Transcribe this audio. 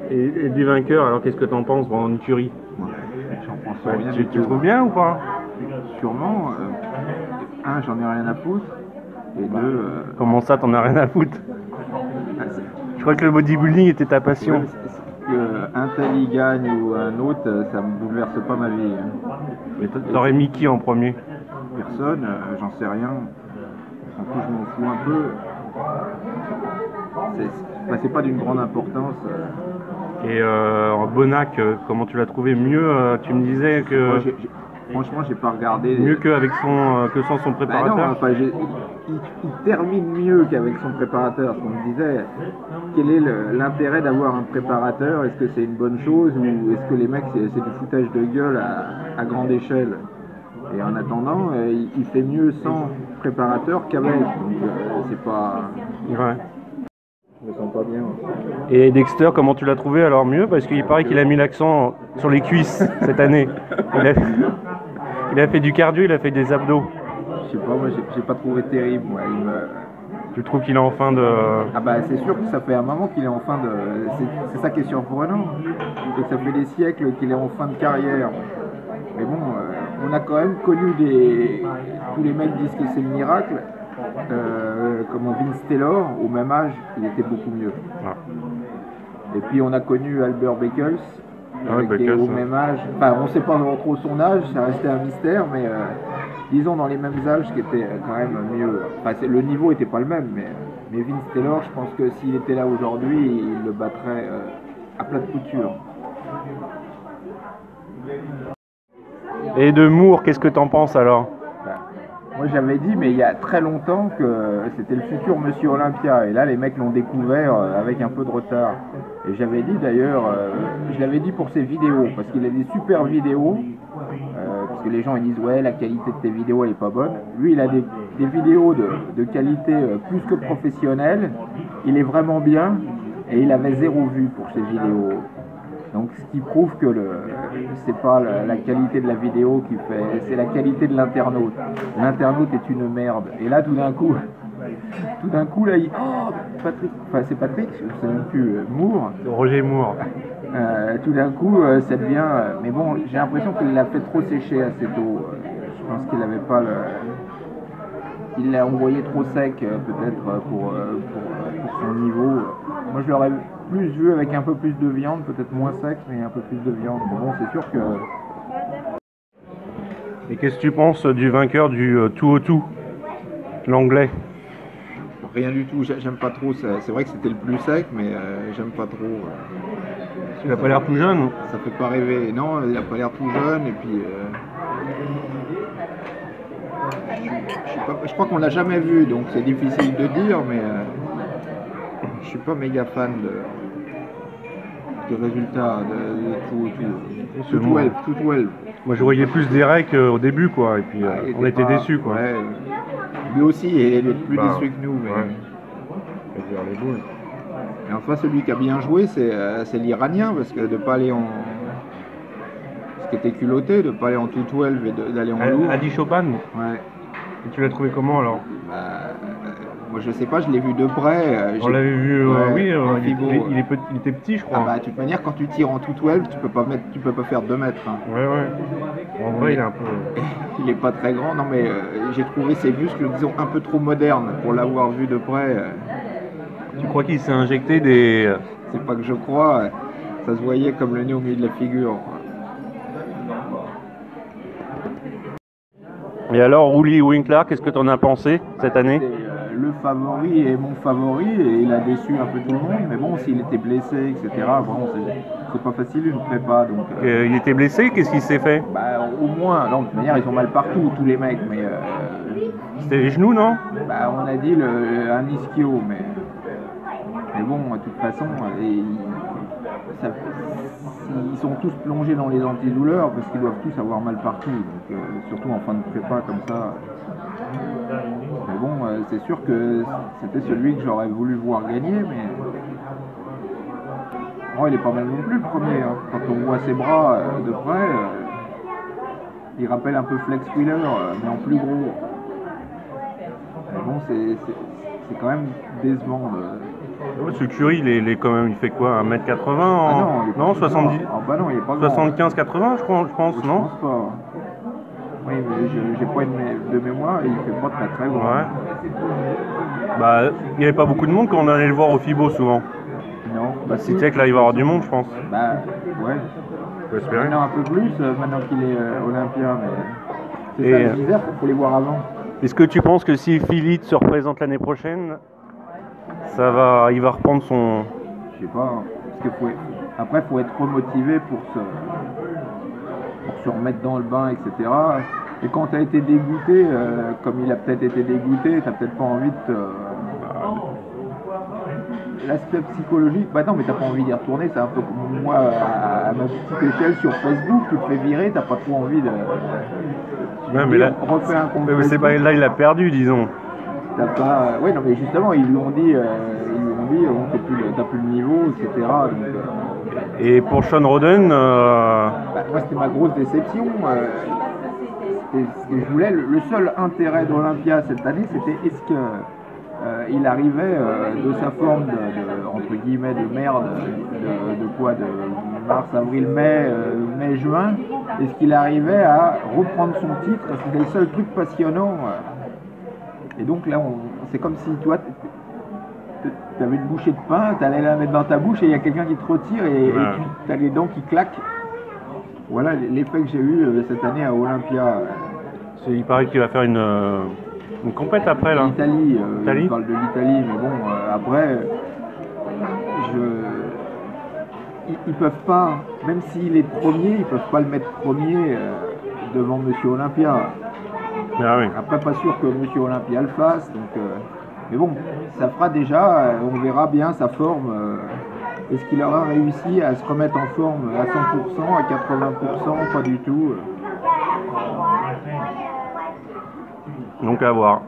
Et du vainqueur, alors qu'est-ce que t'en penses, Brandon Curry? J'en pense rien Tu du le tout. trouves bien ou pas? Sûrement, un, j'en ai rien à foutre, et deux, Comment ça, t'en as rien à foutre? Je crois que le bodybuilding était ta passion. un tel y gagne ou un autre, ça me bouleverse pas ma vie. Mais t'aurais mis qui en premier? Personne, j'en sais rien. En plus, je m'en fous un peu. C'est pas d'une grande importance. Et Bonac, comment tu l'as trouvé? Mieux, tu me disais que... Moi, franchement, j'ai pas regardé. Mieux qu'avec que sans son préparateur? Bah non, enfin, il termine mieux qu'avec son préparateur. Ce qu'on me disait, quel est l'intérêt d'avoir un préparateur? Est-ce que c'est une bonne chose ou est-ce que les mecs, c'est du foutage de gueule à grande échelle? Et en attendant, il fait mieux sans préparateur qu'avec. Donc c'est pas... Ouais. Je me sens pas bien. Et Dexter, comment tu l'as trouvé alors? Mieux, parce qu'il paraît qu'il a mis l'accent sur les cuisses cette année. Il a fait du cardio, il a fait des abdos. Je sais pas, moi j'ai pas trouvé terrible. Moi. Tu trouves qu'il est en fin de... Ah bah c'est sûr que ça fait un moment qu'il est en fin de... C'est ça qui est surprenant. C'est que ça fait des siècles qu'il est en fin de carrière. Mais bon, on a quand même connu tous les mecs disent que c'est le miracle. Comme Vince Taylor, au même âge, il était beaucoup mieux. Ah. Et puis on a connu Albert Beckles, qui est au même âge. Enfin, on ne sait pas trop son âge, ça restait un mystère, mais disons dans les mêmes âges, qui était quand même mieux. Enfin, le niveau n'était pas le même, mais Vince Taylor, je pense que s'il était là aujourd'hui, il le battrait à plat de couture. Et de Moore, qu'est-ce que t'en penses alors? Moi j'avais dit, mais il y a très longtemps, que c'était le futur Monsieur Olympia. Et là, les mecs l'ont découvert avec un peu de retard. Et j'avais dit d'ailleurs, je l'avais dit pour ses vidéos, parce qu'il a des super vidéos. Parce que les gens ils disent, ouais, la qualité de tes vidéos elle est pas bonne. Lui, il a des vidéos de qualité plus que professionnelle. Il est vraiment bien. Et il avait 0 vue pour ses vidéos. Donc ce qui prouve que c'est pas la qualité de la vidéo qui fait, c'est la qualité de l'internaute. L'internaute est une merde. Et là tout d'un coup là oh Patrick, enfin c'est Patrick, je sais même plus, Moore. Roger Moore. Tout d'un coup ça devient. Mais bon, j'ai l'impression qu'il l'a fait trop sécher assez tôt. Je pense qu'il n'avait pas il l'a envoyé trop sec peut-être pour son niveau. Moi je l'aurais plus vu avec un peu plus de viande, peut-être moins sec, mais un peu plus de viande. Bon, c'est sûr que... Et qu'est-ce que tu penses du vainqueur du 202, l'anglais? Rien du tout, j'aime pas trop. C'est vrai que c'était le plus sec, mais j'aime pas trop. Il a pas l'air tout jeune? Ça fait pas rêver. Non, il a pas l'air tout jeune, et puis... je crois qu'on l'a jamais vu, donc c'est difficile de dire, mais... je suis pas méga fan du résultat de 212. Moi je voyais plus Derek au début quoi, et puis on était déçus quoi. Ouais, lui aussi il est plus déçu que nous. Mais... Ouais. Les boules. Et enfin celui qui a bien joué c'est l'Iranien, parce que de pas aller en... Ce qui était culotté, de pas aller en 212 et d'aller en lourd. Adi Chopin. Ouais. Et tu l'as trouvé comment alors? Moi je sais pas, je l'ai vu de près. On l'avait vu, oui, il était petit je crois. Ah bah de toute manière quand tu tires en 212, tu peux pas faire 2 mètres. Hein. Ouais. En vrai il est un peu... il est pas très grand, non mais j'ai trouvé ses muscles disons un peu trop modernes pour l'avoir vu de près. Tu crois qu'il s'est injecté des... C'est pas que je crois, ça se voyait comme le nez au milieu de la figure. Et alors, Uli Winkler, qu'est-ce que tu en as pensé cette année? Le favori et mon favori, et il a déçu un peu tout le monde, mais bon, s'il était blessé, etc., vraiment, c'est pas facile une prépa. Donc, il était blessé, qu'est-ce qu'il s'est fait? Bah, au moins, non, de toute manière, ils ont mal partout, tous les mecs, mais... C'était les genoux, non? Bah, on a dit un ischio, mais bon, de toute façon, ils sont tous plongés dans les antidouleurs parce qu'ils doivent tous avoir mal partout, donc, surtout en fin de prépa comme ça. Mais bon, c'est sûr que c'était celui que j'aurais voulu voir gagner, mais il est pas mal non plus le premier. Hein. Quand on voit ses bras de près, il rappelle un peu Flex Wheeler, mais en plus gros. Mais bon, c'est quand même décevant Ouais, ce Curie, il est quand même, il fait quoi, 1m80 Ah non, il est pas non, grand. 70, Ah bah non, il est pas grand. 75-80, je pense, Je non? pense pas. Oui, mais j'ai pas de mémoire et il fait pas très très grand. Ouais. Bah, il n'y avait pas beaucoup de monde quand on allait le voir au FIBO souvent. Non. Bah si. Tu sais que là, il va y avoir du monde, je pense. Bah ouais. Faut espérer. Maintenant un peu plus, maintenant qu'il est Olympia, mais c'est Et, ça le bizarre, faut les voir avant. Est-ce que tu penses que si Philippe se représente l'année prochaine, il va reprendre son... Je sais pas, hein, parce que après faut être remotivé pour se remettre dans le bain, etc. Et quand t'as été dégoûté, comme il a peut-être été dégoûté, t'as peut-être pas envie de l'aspect psychologique, bah non, mais t'as pas envie d'y retourner, c'est un peu comme moi à ma petite échelle sur Facebook, tu te fais virer, t'as pas trop envie de. Ouais, mais là, refais un compte mais c'est pas, là, il a perdu, disons. T'as pas. Oui, non, mais justement, ils lui ont dit, oh, t'as plus le niveau, etc. Donc, Et pour Sean Roden, bah, moi, c'était ma grosse déception. Ce que je voulais, le seul intérêt d'Olympia cette année, c'était est-ce que il arrivait de sa forme entre guillemets de merde, de mars, avril, mai, juin, est-ce qu'il arrivait à reprendre son titre? C'était le seul truc passionnant. Et donc là, c'est comme si toi, tu avais une bouchée de pain, tu allais la mettre dans ta bouche et il y a quelqu'un qui te retire et tu as les dents qui claquent. Voilà l'effet que j'ai eu cette année à Olympia. il paraît qu'il va faire une compète après là. L'Italie, je parle de l'Italie, mais bon, après, ils peuvent pas, même s'il est premier, ils peuvent pas le mettre premier devant Monsieur Olympia. Ah oui. Après, pas sûr que Monsieur Olympia le fasse, donc, mais bon, ça fera déjà, on verra bien sa forme. Est-ce qu'il aura réussi à se remettre en forme à 100%, à 80%, pas du tout. Donc à voir.